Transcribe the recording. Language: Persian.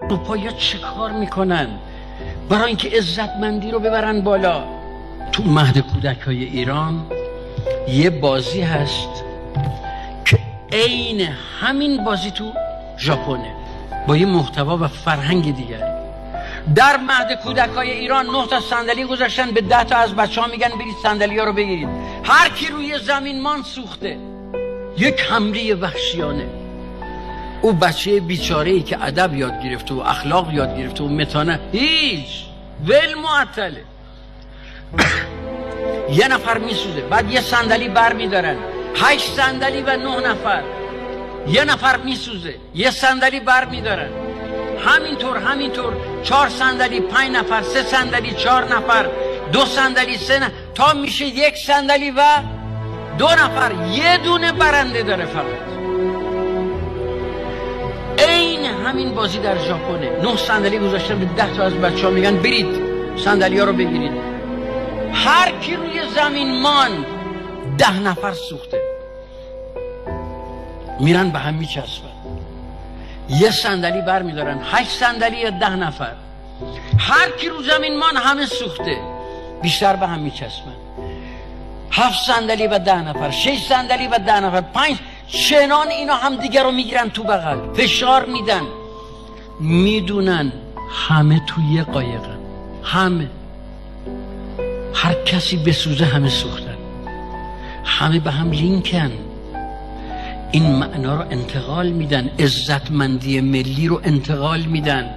اروپایی‌ها چه کار میکنن برای اینکه عزتمندی رو ببرن بالا؟ تو مهد کودک‌های ایران یه بازی هست که عین همین بازی تو ژاپنه با یه محتوا و فرهنگ دیگر. در مهد کودک‌های ایران 9 تا صندلی گذاشتن، به 10 تا از بچه‌ها میگن برید صندلی‌ها رو بگیرید. هر کی روی زمین مان سوخته. یک حمله وحشیانه. او بچه بیچاره‌ای که ادب یاد گرفته و اخلاق یاد گرفته و متانه، هیچ ول معطله. یه نفر میسوزه، بعد یه صندلی بر میدارن، 8 صندلی و 9 نفر. یه نفر میسوزه، یه صندلی بر میدارن، همینطور 4 صندلی 5 نفر، 3 صندلی 4 نفر، 2 صندلی 3 نفر، تا میشه 1 صندلی و 2 نفر. یه دونه برنده داره فقط. این همین بازی در ژاپنه. 9 صندلی گذاشتن، به 10 تا از بچه‌ها میگن برید صندلی ها رو بگیرید. هر کی روی زمین ماند 10 نفر سوخته. میرن به هم میچسبن، یه صندلی بر میدارن، 8 صندلی یا 10 نفر. هر کی رو زمین مان همه سوخته، بیشتر به هم میچسبن. 7 صندلی و 10 نفر، 6 صندلی و 10 نفر، 5. چنان اینا هم دیگر رو میگیرن تو بغل، فشار میدن. میدونن همه توی قایقن، همه، هر کسی بسوزه همه سوختن، همه به هم لینکن. این معنا رو انتقال میدن، عزتمندی ملی رو انتقال میدن.